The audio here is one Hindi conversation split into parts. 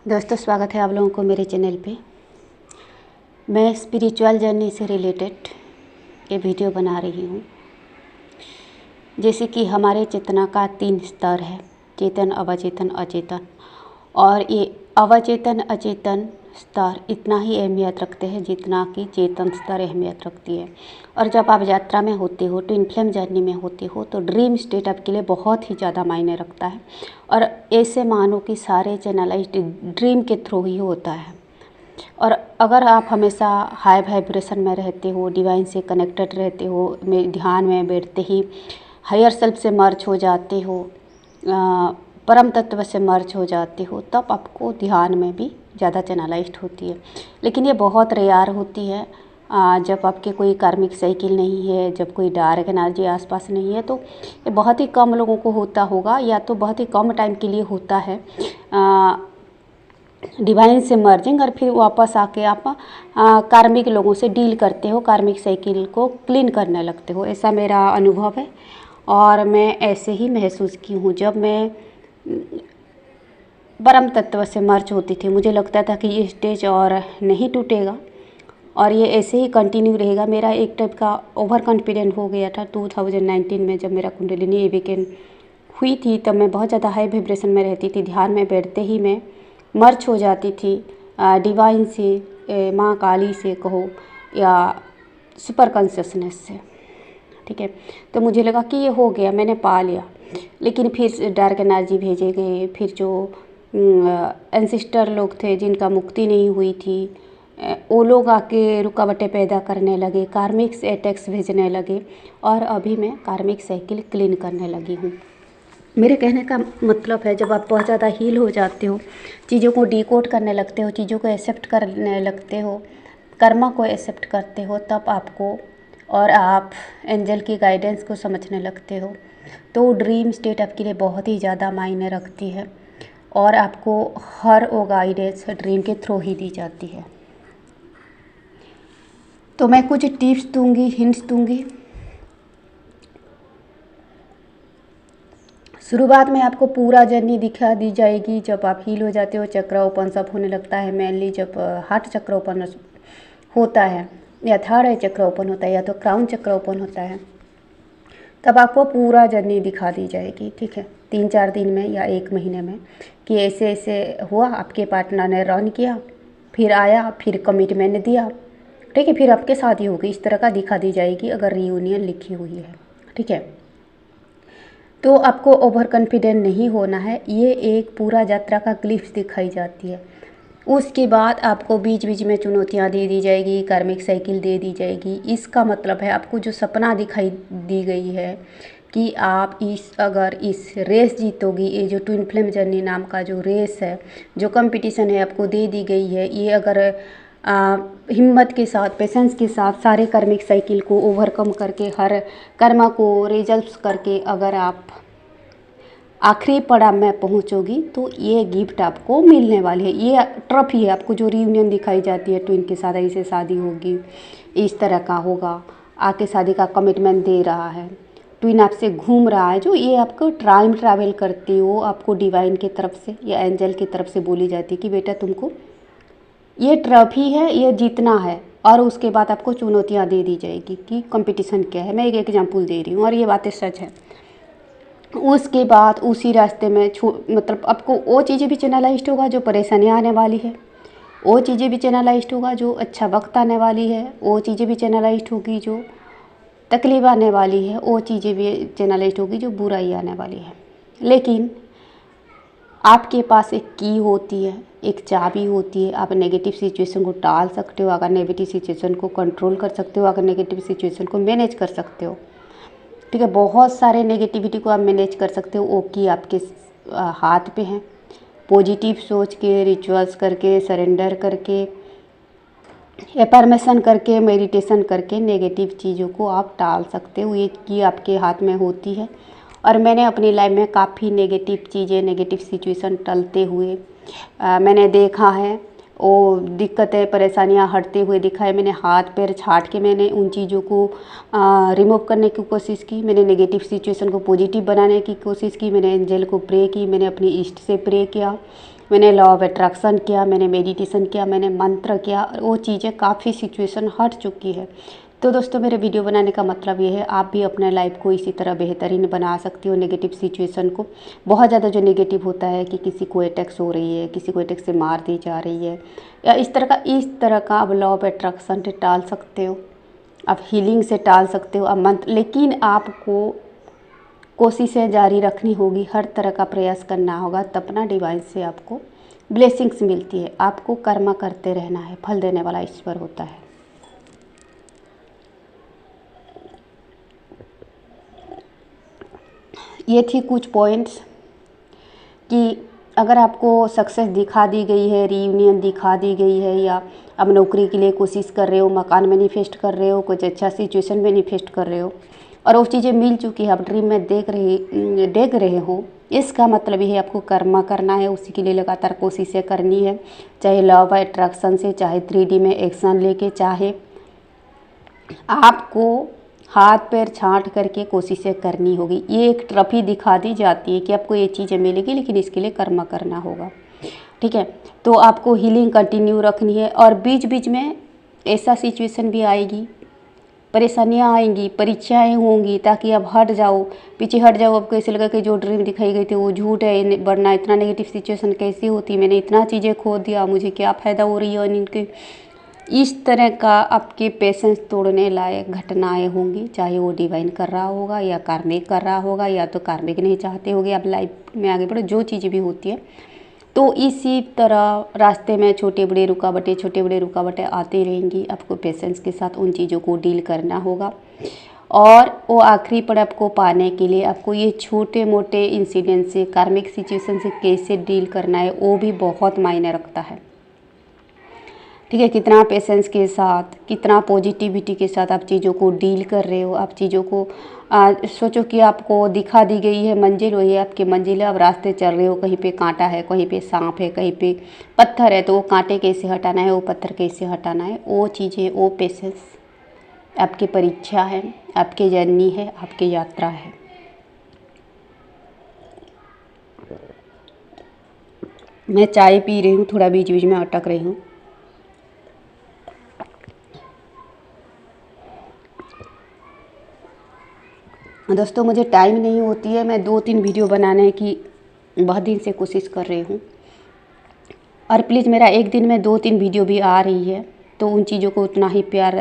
दोस्तों, स्वागत है आप लोगों को मेरे चैनल पे। मैं स्पिरिचुअल जर्नी से रिलेटेड ये वीडियो बना रही हूँ। जैसे कि हमारे चेतना का 3 स्तर है, चेतन, अवचेतन, अचेतन। और ये अवचेतन अचेतन स्तर इतना ही अहमियत रखते हैं जितना कि चेतन स्तर अहमियत रखती है। और जब आप यात्रा में होते हो, ट्विन फ्लेम जर्नी में होते हो, तो ड्रीम स्टेट आपके लिए बहुत ही ज़्यादा मायने रखता है। और ऐसे मानो कि सारे चैनलाइज्ड ड्रीम के थ्रू ही होता है। और अगर आप हमेशा हाई वाइब्रेशन में रहते हो, डिवाइन से कनेक्टेड रहते हो, में ध्यान में बैठते ही हायर सेल्फ से मर्ज हो जाते हो, परम तत्व से मर्ज हो जाते हो, तब आपको ध्यान में भी ज़्यादा चैनलाइज्ड होती है। लेकिन ये बहुत रेयर होती है जब आपके कोई कार्मिक साइकिल नहीं है, जब कोई डार्क एनर्जी आसपास नहीं है। तो ये बहुत ही कम लोगों को होता होगा, या तो बहुत ही कम टाइम के लिए होता है डिवाइन से मर्जिंग, और फिर वापस आके आप कार्मिक लोगों से डील करते हो, कार्मिक साइकिल को क्लीन करने लगते हो। ऐसा मेरा अनुभव है और मैं ऐसे ही महसूस की हूँ। जब मैं परम तत्व से मर्ज होती थी, मुझे लगता था कि ये स्टेज और नहीं टूटेगा और ये ऐसे ही कंटिन्यू रहेगा। मेरा एक टाइप का ओवर कॉन्फिडेंट हो गया था 2019 में, जब मेरा कुंडलिनी अवेकन हुई थी। तब मैं बहुत ज़्यादा हाई वाइब्रेशन में रहती थी। ध्यान में बैठते ही मैं मर्ज हो जाती थी डिवाइन से, माँ काली से कहो, या सुपर कॉन्शियसनेस से। ठीक है, तो मुझे लगा कि ये हो गया, मैंने पा लिया। लेकिन फिर डार्क एनर्जी भेजे गए, फिर जो एंसिस्टर लोग थे जिनका मुक्ति नहीं हुई थी, वो लोग आके रुकावटें पैदा करने लगे, कार्मिक अटैक्स भेजने लगे, और अभी मैं कार्मिक साइकिल क्लीन करने लगी हूँ। मेरे कहने का मतलब है, जब आप बहुत ज़्यादा हील हो जाते हो, चीज़ों को डिकोड करने लगते हो, चीज़ों को एक्सेप्ट करने लगते हो, कर्मा को एक्सेप्ट करते हो, तब आपको और आप एंजल की गाइडेंस को समझने लगते हो, तो ड्रीम स्टेट आपके लिए बहुत ही ज़्यादा मायने रखती है और आपको हर वो गाइडेंस ड्रीम के थ्रू ही दी जाती है। तो मैं कुछ टिप्स दूंगी, हिंट्स दूंगी। शुरुआत में आपको पूरा जर्नी दिखा दी जाएगी। जब आप हील हो जाते हो, चक्र ओपन सब होने लगता है। मेनली जब हार्ट चक्र ओपन होता है, या थर्ड आई चक्र ओपन होता है, या तो क्राउन चक्र ओपन होता है, तब आपको पूरा जर्नी दिखा दी जाएगी। ठीक है, 3-4 दिन में या 1 महीने में, कि ऐसे ऐसे हुआ, आपके पार्टनर ने रन किया, फिर आया, फिर कमिटमेंट दिया, ठीक है, फिर आपके शादी होगी। इस तरह का दिखा दी जाएगी अगर रियूनियन लिखी हुई है। ठीक है, तो आपको ओवर कॉन्फिडेंट नहीं होना है। ये एक पूरा यात्रा का ग्लिम्स दिखाई जाती है। उसके बाद आपको बीच बीच में चुनौतियाँ दे दी जाएगी, कार्मिक साइकिल दे दी जाएगी। इसका मतलब है आपको जो सपना दिखाई दी गई है कि आप अगर इस रेस जीतोगी, ये जो ट्विन फ्लेम जर्नी नाम का जो रेस है, जो कंपटीशन है, आपको दे दी गई है, ये अगर हिम्मत के साथ, पेशेंस के साथ, सारे कार्मिक साइकिल को ओवरकम करके, हर कर्मा को रिजल्व करके अगर आप आखिरी पड़ाव में पहुंचोगी, तो ये गिफ्ट आपको मिलने वाली है। ये ट्रॉफी है आपको, जो रियूनियन दिखाई जाती है ट्विन के साथ, ऐसे शादी होगी, इस तरह का होगा, आके शादी का कमिटमेंट दे रहा है, ट्विन आपसे घूम रहा है, जो ये आपको टाइम ट्रैवल करती हो, आपको डिवाइन की तरफ से या एंजल की तरफ से बोली जाती है कि बेटा तुमको ये ट्रॉफी है, ये जीतना है। और उसके बाद आपको चुनौतियाँ दे दी जाएगी कि कंपटीशन क्या है। मैं एक एग्जाम्पल दे रही हूँ और ये बातें सच है। उसके बाद उसी रास्ते में मतलब आपको वो चीज़ें भी चैनलाइज्ड होगा जो परेशानियाँ आने वाली है, वो चीज़ें भी चैनलाइज्ड होगा जो अच्छा वक्त आने वाली है, वो चीज़ें भी चैनलाइज्ड होगी जो तकलीफ आने वाली है, वो चीज़ें भी चैनलाइज्ड होगी जो बुराई आने वाली है। लेकिन आपके पास एक की होती है, एक चाबी होती है। आप नेगेटिव सिचुएशन को टाल सकते हो, अगर नेगेटिव सिचुएशन को कंट्रोल कर सकते हो, अगर नेगेटिव सिचुएशन को मैनेज कर सकते हो। ठीक है, बहुत सारे नेगेटिविटी को आप मैनेज कर सकते हो। वो की आपके हाथ पे है। पॉजिटिव सोच के, रिचुअल्स करके, सरेंडर करके, एफर्मेशन करके, मेडिटेशन करके नेगेटिव चीज़ों को आप टाल सकते हो। ये की आपके हाथ में होती है। और मैंने अपनी लाइफ में काफ़ी नेगेटिव चीज़ें, नेगेटिव सिचुएशन टलते हुए मैंने देखा है। वो दिक्कतें परेशानियां हटते हुए दिखाए। मैंने हाथ पैर छाट के मैंने उन चीज़ों को रिमूव करने की कोशिश की। मैंने नेगेटिव सिचुएशन को पॉजिटिव बनाने की कोशिश की। मैंने एंजल को प्रे की, मैंने अपनी इष्ट से प्रे किया, मैंने लॉ ऑफ अट्रैक्शन किया, मैंने मेडिटेशन किया, मैंने मंत्र किया। वो चीज़ें काफ़ी सिचुएशन हट चुकी है। तो दोस्तों मेरे वीडियो बनाने का मतलब ये है, आप भी अपने लाइफ को इसी तरह बेहतरीन बना सकती हो। नेगेटिव सिचुएशन को, बहुत ज़्यादा जो नेगेटिव होता है कि किसी को अटैक्स हो रही है, किसी को अटैक से मार दी जा रही है, या इस तरह का आप लॉ ऑफ अट्रैक्शन से टाल सकते हो, आप हीलिंग से टाल सकते हो, आप मंत्र। लेकिन आपको कोशिशें जारी रखनी होगी, हर तरह का प्रयास करना होगा, तब ना डिवाइन से आपको ब्लेसिंग्स मिलती है। आपको कर्म करते रहना है, फल देने वाला ईश्वर होता है। ये थी कुछ पॉइंट्स कि अगर आपको सक्सेस दिखा दी गई है, रीयूनियन दिखा दी गई है, या अब नौकरी के लिए कोशिश कर रहे हो, मकान मैनिफेस्ट कर रहे हो, कुछ अच्छा सिचुएशन मैनिफेस्ट कर रहे हो और वो चीज़ें मिल चुकी है, आप ड्रीम में देख रहे हो, इसका मतलब ये है आपको कर्म करना है, उसी के लिए लगातार कोशिशें करनी है। चाहे लॉ ऑफ अट्रैक्शन से, चाहे 3D में एक्शन लेके, चाहे आपको हाथ पैर छांट करके कोशिशें करनी होगी। ये एक ट्रॉफी दिखा दी जाती है कि आपको ये चीज़ें मिलेगी, लेकिन इसके लिए कर्म करना होगा। ठीक है, तो आपको हीलिंग कंटिन्यू रखनी है। और बीच बीच में ऐसा सिचुएशन भी आएगी, परेशानियां आएंगी, परीक्षाएं होंगी, ताकि आप हट जाओ, पीछे हट जाओ। आपको ऐसे लगा कि जो ड्रीम दिखाई गई थी वो झूठ है, वरना इतना नेगेटिव सिचुएशन कैसी होती, मैंने इतना चीज़ें खो दिया, मुझे क्या फ़ायदा हो रही है इनके। इस तरह का आपके पेशेंस तोड़ने लायक घटनाएं होंगी, चाहे वो डिवाइन कर रहा होगा या कार्मिक कर रहा होगा, या तो कार्मिक नहीं चाहते होगे आप लाइफ में आगे बढ़ो, जो चीज़ें भी होती है। तो इसी तरह रास्ते में छोटे बड़े रुकावटें आती रहेंगी। आपको पेशेंस के साथ उन चीज़ों को डील करना होगा, और वो आखिरी पड़ाव को पाने के लिए आपको ये छोटे मोटे इंसिडेंट से, कार्मिक सिचुएशन से कैसे डील करना है, वो भी बहुत मायने रखता है। ठीक है, कितना पेशेंस के साथ, कितना पॉजिटिविटी के साथ आप चीज़ों को डील कर रहे हो। आप चीज़ों को सोचो कि आपको दिखा दी गई है मंजिल, वही आपकी मंजिल है, आप रास्ते चल रहे हो, कहीं पे कांटा है, कहीं पे सांप है, कहीं पे पत्थर है, तो वो कांटे कैसे हटाना है, वो पत्थर कैसे हटाना है, वो चीज़ें, वो पेशेंस आपकी परीक्षा है, आपकी जर्नी है, आपकी यात्रा है। मैं चाय पी रही हूँ, थोड़ा बीच बीच में अटक रही हूँ। दोस्तों मुझे टाइम नहीं होती है, मैं 2-3 वीडियो बनाने की बहुत दिन से कोशिश कर रही हूँ, और प्लीज़ मेरा एक दिन में 2-3 वीडियो भी आ रही है, तो उन चीज़ों को उतना ही प्यार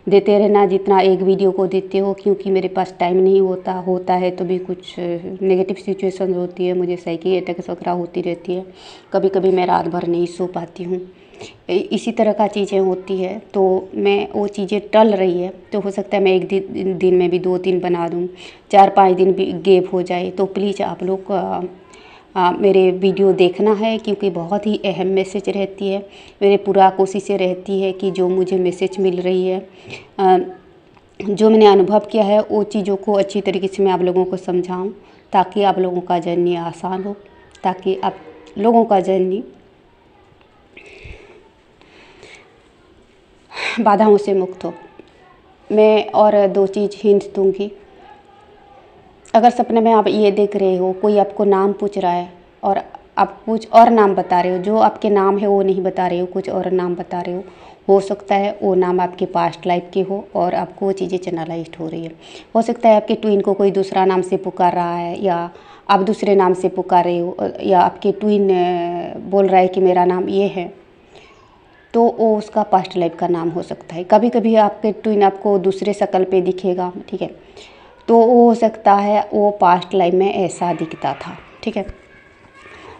देते रहना जितना एक वीडियो को देते हो, क्योंकि मेरे पास टाइम नहीं होता है तो भी कुछ नेगेटिव सिचुएशन होती है, मुझे साइकिक अटैक्स वगैरह होती रहती है, कभी कभी मैं रात भर नहीं सो पाती हूँ, इसी तरह का चीज़ें होती है। तो मैं वो चीज़ें टल रही है, तो हो सकता है मैं एक दिन में भी 2-3 बना दूँ, 4-5 दिन भी गैप हो जाए। तो प्लीज़ आप लोग मेरे वीडियो देखना है, क्योंकि बहुत ही अहम मैसेज रहती है। मेरे पूरा कोशिशें रहती है कि जो मुझे मैसेज मिल रही है, जो मैंने अनुभव किया है, वो चीज़ों को अच्छी तरीके से मैं आप लोगों को समझाऊं, ताकि आप लोगों का जर्नी आसान हो, ताकि आप लोगों का जर्नी बाधाओं से मुक्त हो। मैं और 2 चीज़ हिंट दूंगी। अगर सपने में आप ये देख रहे हो, कोई आपको नाम पूछ रहा है और आप कुछ और नाम बता रहे हो, जो आपके नाम है वो नहीं बता रहे हो, कुछ और नाम बता रहे हो सकता है वो नाम आपके पास्ट लाइफ के हो और आपको वो चीज़ें चैनलाइज्ड हो रही है। हो सकता है आपके ट्विन को कोई दूसरा नाम से पुकार रहा है, या आप दूसरे नाम से पुकार रहे हो, या आपके ट्विन बोल रहा है कि मेरा नाम ये है, तो वो उसका पास्ट लाइफ का नाम हो सकता है। कभी कभी आपके ट्विन आपको दूसरे शक्ल पे दिखेगा, ठीक है, तो वो हो सकता है वो पास्ट लाइफ में ऐसा दिखता था। ठीक है,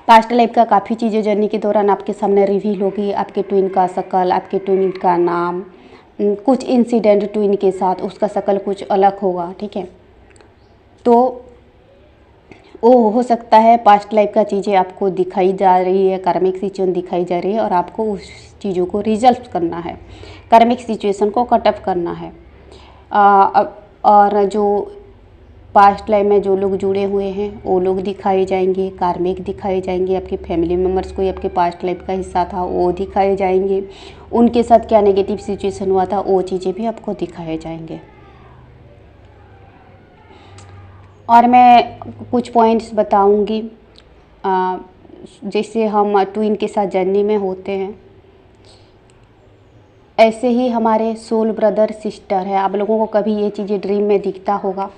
पास्ट लाइफ का काफ़ी चीज़ें जर्नी के दौरान आपके सामने रिवील होगी। आपके ट्विन का शक्ल, आपके ट्विन का नाम, कुछ इंसिडेंट ट्विन के साथ, उसका शक्ल कुछ अलग होगा। ठीक है, तो वो हो सकता है पास्ट लाइफ का चीज़ें आपको दिखाई जा रही है, कार्मिक सिचुएशन दिखाई जा रही है, और आपको उस चीज़ों को रिजल्व करना है, कार्मिक सिचुएशन को कट ऑफ करना है। और जो पास्ट लाइफ में जो लोग जुड़े हुए हैं वो लोग दिखाए जाएंगे, कार्मिक दिखाए जाएंगे, आपके फैमिली मेम्बर्स कोई आपके पास्ट लाइफ का हिस्सा था वो दिखाए जाएंगे, उनके साथ क्या नेगेटिव सिचुएशन हुआ था वो चीज़ें भी आपको दिखाए जाएंगे। और मैं कुछ पॉइंट्स बताऊंगी जैसे हम ट्विन के साथ जर्नी में होते हैं, ऐसे ही हमारे सोल ब्रदर सिस्टर है। आप लोगों को कभी ये चीज़ें ड्रीम में दिखता होगा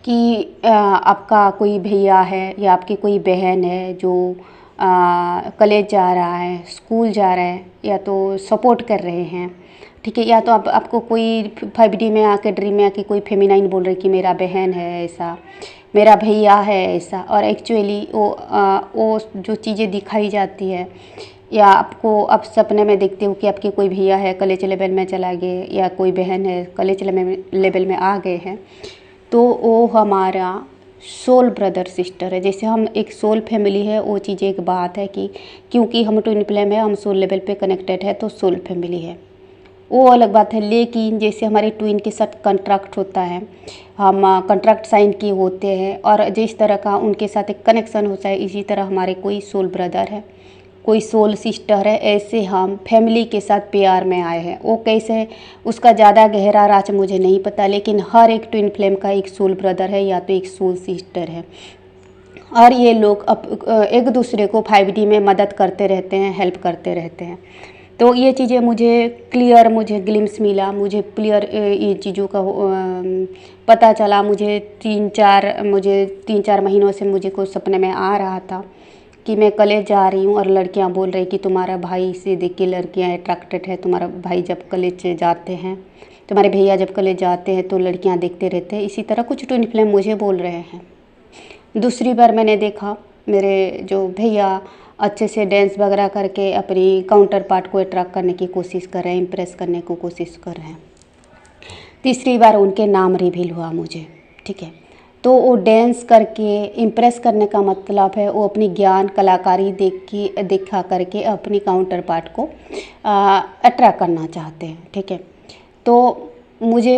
कि आपका कोई भैया है या आपकी कोई बहन है जो कॉलेज जा रहा है, स्कूल जा रहा है, या तो सपोर्ट कर रहे हैं, ठीक है, या तो आपको कोई 5D में आके ड्रीम में आके कोई फेमिनाइन बोल रही कि मेरा बहन है ऐसा, मेरा भैया है ऐसा, और एक्चुअली वो जो चीज़ें दिखाई जाती है, या आपको आप सपने में देखते हो कि आपके कोई भैया है कॉलेज लेवल में चला गए या कोई बहन है कॉलेज लेवल में आ गए हैं, तो वो हमारा सोल ब्रदर सिस्टर है। जैसे हम एक सोल फैमिली है वो चीज़ एक बात है कि क्योंकि हम ट्विन फ्लेम है, हम सोल लेवल पे कनेक्टेड है तो सोल फैमिली है, वो अलग बात है। लेकिन जैसे हमारे ट्विन के साथ कॉन्ट्रैक्ट होता है, हम कॉन्ट्रैक्ट साइन किए होते हैं और जिस तरह का उनके साथ एक कनेक्शन होता है, इसी तरह हमारे कोई सोल ब्रदर है, कोई सोल सिस्टर है, ऐसे हम फैमिली के साथ प्यार में आए हैं। वो कैसे, उसका ज़्यादा गहरा राज मुझे नहीं पता, लेकिन हर एक ट्विन फ्लेम का एक सोल ब्रदर है या तो एक सोल सिस्टर है, और ये लोग एक दूसरे को 5D में मदद करते रहते हैं, हेल्प करते रहते हैं। तो ये चीज़ें मुझे ग्लिम्स मिला, मुझे क्लियर ये चीज़ों का पता चला। मुझे 3-4 महीनों से मुझे कुछ सपने में आ रहा था कि मैं कॉलेज जा रही हूँ और लड़कियाँ बोल रही कि तुम्हारा भाई से देख के लड़कियाँ अट्रैक्टेड है, तुम्हारा भाई जब कॉलेज जाते हैं, तुम्हारे भैया जब कॉलेज जाते हैं तो लड़कियाँ देखते रहते हैं। इसी तरह कुछ ट्विन फ्लेम मुझे बोल रहे हैं। दूसरी बार मैंने देखा मेरे जो भैया अच्छे से डांस वगैरह करके अपनी काउंटर पार्ट को अट्रैक्ट करने की कोशिश कर रहे हैं, इम्प्रेस करने की कोशिश कर रहे हैं। तीसरी बार उनके नाम रिवील हुआ मुझे, ठीक है। तो वो डांस करके इम्प्रेस करने का मतलब है वो अपनी ज्ञान कलाकारी दिखा करके अपनी काउंटर पार्ट को अट्रैक्ट करना चाहते हैं, ठीक है। तो मुझे